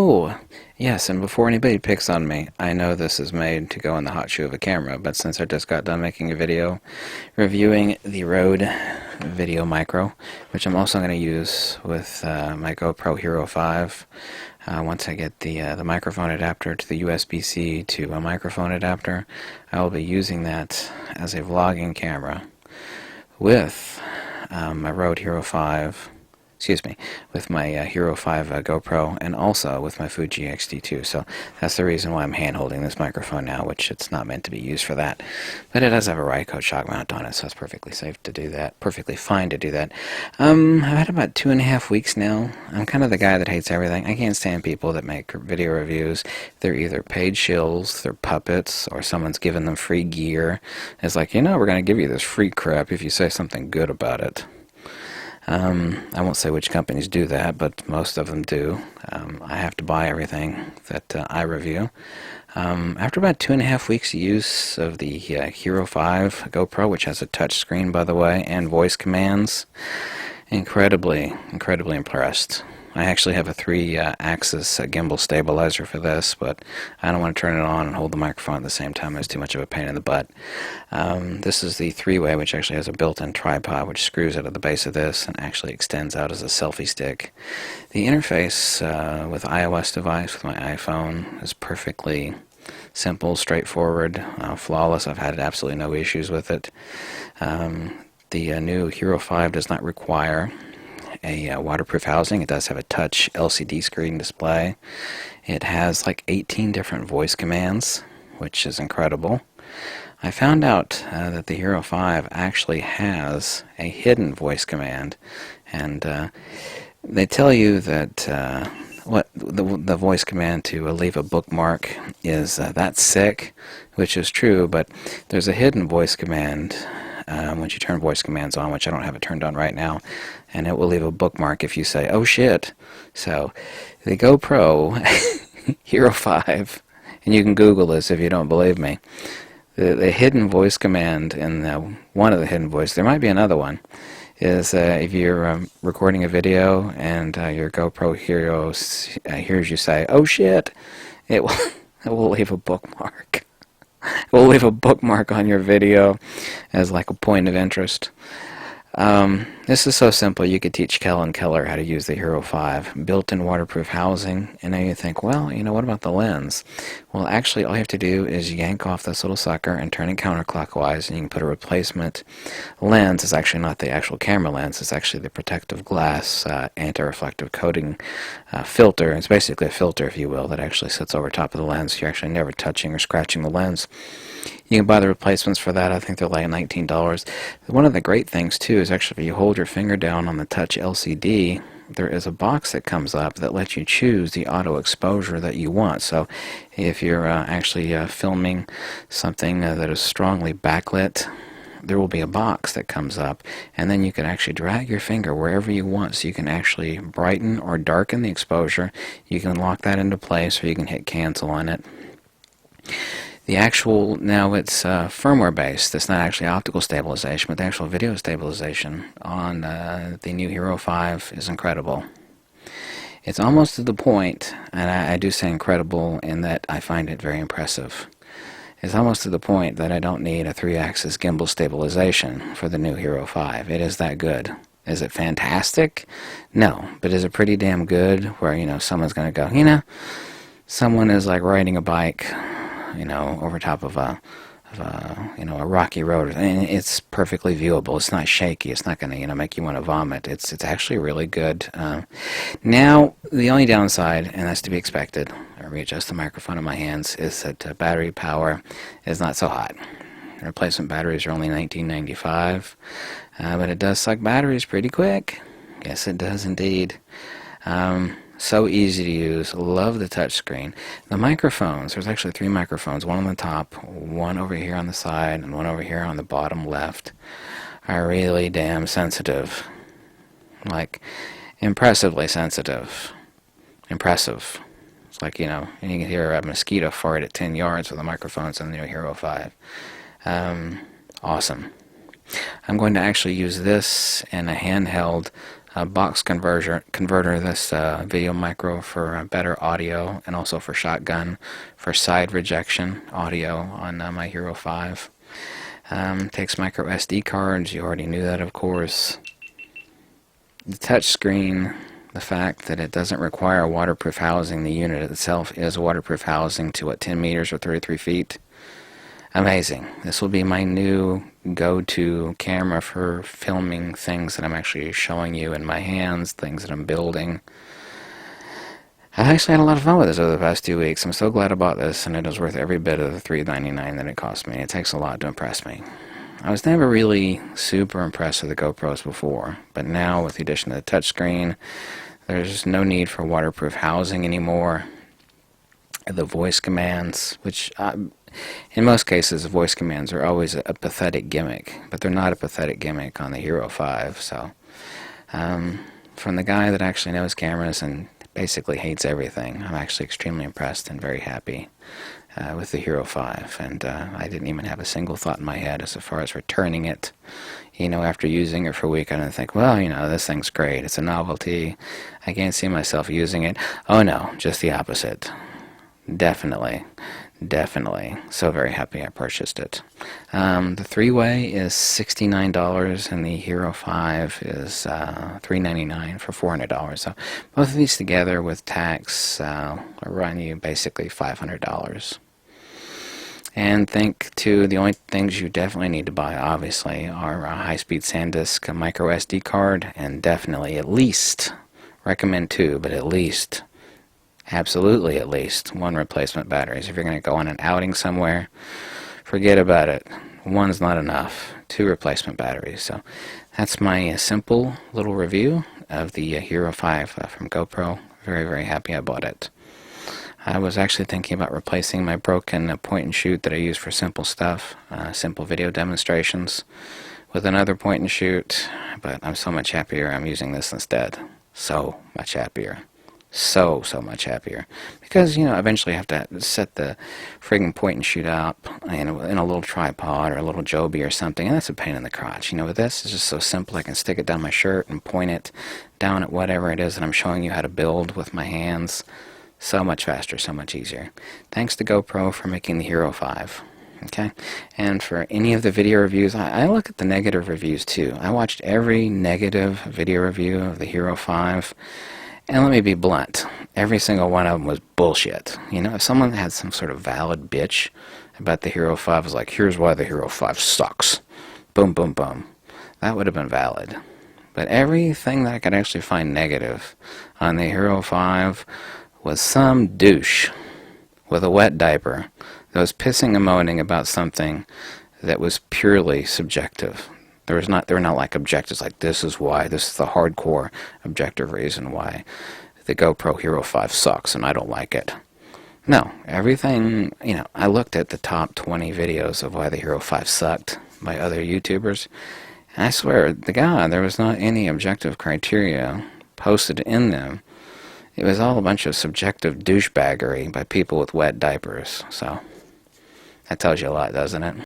Oh, yes, and before anybody picks on me, I know this is made to go in the hot shoe of a camera, but since I just got done making a video reviewing the Rode Video Micro, which I'm also going to use with my GoPro Hero 5, once I get the microphone adapter to the USB-C to a microphone adapter, I will be using that as a vlogging camera with my Rode Hero 5, with my Hero 5 GoPro, and also with my Fuji X-T2. So that's the reason why I'm hand-holding this microphone now, which it's not meant to be used for that. But it does have a Rycote shock mount on it, so it's perfectly safe to do that, perfectly fine to do that. I've had about 2.5 weeks now. I'm kind of the guy that hates everything. I can't stand people that make video reviews. They're either paid shills, they're puppets, or someone's giving them free gear. It's like, you know, we're going to give you this free crap if you say something good about it. I won't say which companies do that, but most of them do. I have to buy everything that I review. After about 2.5 weeks of use of the Hero 5 GoPro, which has a touch screen, by the way, and voice commands, incredibly impressed. I actually have a 3-axis gimbal stabilizer for this, but I don't want to turn it on and hold the microphone at the same time. It's too much of a pain in the butt. This is the 3-way, which actually has a built-in tripod, which screws out of the base of this and actually extends out as a selfie stick. The interface with iOS device, with my iPhone, is perfectly simple, straightforward, flawless. I've had absolutely no issues with it. The new Hero 5 does not require a waterproof housing. It does have a touch LCD screen display. It has like 18 different voice commands, which is incredible. I found out that the Hero 5 actually has a hidden voice command, and they tell you that what the voice command to leave a bookmark is that's sick, which is true, but there's a hidden voice command once you turn voice commands on, which I don't have it turned on right now, and it will leave a bookmark if you say, oh shit. So the GoPro Hero 5, and you can Google this if you don't believe me, the hidden voice command in one of the hidden voices, there might be another one, is if you're recording a video and your GoPro Hero hears you say, oh shit, it will leave a bookmark. It will leave a bookmark on your video as like a point of interest. This is so simple. You could teach Kellen Keller how to use the Hero 5. Built-in waterproof housing. And now you think, well, you know, what about the lens? Well, actually, all you have to do is yank off this little sucker and turn it counterclockwise, and you can put a replacement lens. It's actually not the actual camera lens. It's actually the protective glass anti-reflective coating filter. It's basically a filter, if you will, that actually sits over top of the lens. You're actually never touching or scratching the lens. You can buy the replacements for that. I think they're like $19. One of the great things, too, is actually if you hold your finger down on the touch LCD, there is a box that comes up that lets you choose the auto exposure that you want. So if you're actually filming something that is strongly backlit, there will be a box that comes up, and then you can actually drag your finger wherever you want, so you can actually brighten or darken the exposure. You can lock that into place, or you can hit cancel on it. The actual, now it's firmware based. It's not actually optical stabilization, but the actual video stabilization on the new Hero 5 is incredible. It's almost to the point, and I do say incredible in that I find it very impressive. It's almost to the point that I don't need a 3-axis gimbal stabilization for the new Hero 5. It is that good. Is it fantastic? No, but is it pretty damn good where, you know, someone's going to go, you know, someone is like riding a bike, you know, over top of a rocky road, and it's perfectly viewable. It's not shaky. It's not going to, you know, make you want to vomit. It's actually really good. Now, the only downside, and that's to be expected, I readjust the microphone in my hands, is that battery power is not so hot. Replacement batteries are only $19.95, but it does suck batteries pretty quick. Yes, it does indeed. So easy to use. Love the touch screen. The microphones, there's actually 3 microphones, one on the top, one over here on the side, and one over here on the bottom left, are really damn sensitive. Like, impressively sensitive. Impressive. It's like, you know, you can hear a mosquito fart at 10 yards with the microphones on the new Hero 5. Awesome. I'm going to actually use this in a handheld box converter, this video micro for better audio and also for shotgun, for side rejection audio on my Hero 5. Takes micro SD cards, you already knew that of course. The touch screen, the fact that it doesn't require waterproof housing, the unit itself is waterproof housing to 10 meters or 33 feet. Amazing. This will be my new go-to camera for filming things that I'm actually showing you in my hands, things that I'm building. I've actually had a lot of fun with this over the past 2 weeks. I'm so glad I bought this, and it is worth every bit of the $3.99 that it cost me. It takes a lot to impress me. I was never really super impressed with the GoPros before, but now with the addition of the touchscreen, there's no need for waterproof housing anymore. The voice commands, which in most cases the voice commands are always a pathetic gimmick, but they're not a pathetic gimmick on the Hero 5. So from the guy that actually knows cameras and basically hates everything, I'm actually extremely impressed and very happy with the Hero 5, and I didn't even have a single thought in my head as far as returning it. You know, after using it for a week, I didn't think, well, you know, this thing's great, it's a novelty, I can't see myself using it. Oh no, just the opposite. Definitely, so very happy I purchased it. The three-way is $69 and the Hero 5 is $399 for $400. So both of these together with tax will run you basically $500. And think too, the only things you definitely need to buy obviously are a high-speed SanDisk, a micro SD card, and definitely at least, recommend two, but at least, absolutely at least, one replacement battery. So if you're going to go on an outing somewhere, forget about it. One's not enough. Two replacement batteries. So that's my simple little review of the Hero 5 from GoPro. Very, very happy I bought it. I was actually thinking about replacing my broken point and shoot that I use for simple stuff, simple video demonstrations, with another point and shoot, but I'm so much happier I'm using this instead. So much happier. So much happier. Because, you know, eventually I have to set the friggin' point and shoot up in a little tripod or a little Joby or something, and that's a pain in the crotch. You know, with this, it's just so simple. I can stick it down my shirt and point it down at whatever it is that I'm showing you how to build with my hands. So much faster, so much easier. Thanks to GoPro for making the Hero 5. Okay? And for any of the video reviews, I look at the negative reviews too. I watched every negative video review of the Hero 5. And let me be blunt, every single one of them was bullshit. You know, if someone had some sort of valid bitch about the Hero 5, was like, here's why the Hero 5 sucks. Boom, boom, boom. That would have been valid. But everything that I could actually find negative on the Hero 5 was some douche with a wet diaper that was pissing and moaning about something that was purely subjective. They were not like objectives, like this is why, this is the hardcore objective reason why the GoPro Hero 5 sucks and I don't like it. No, everything, you know, I looked at the top 20 videos of why the Hero 5 sucked by other YouTubers, and I swear, there was not any objective criteria posted in them. It was all a bunch of subjective douchebaggery by people with wet diapers, so that tells you a lot, doesn't it?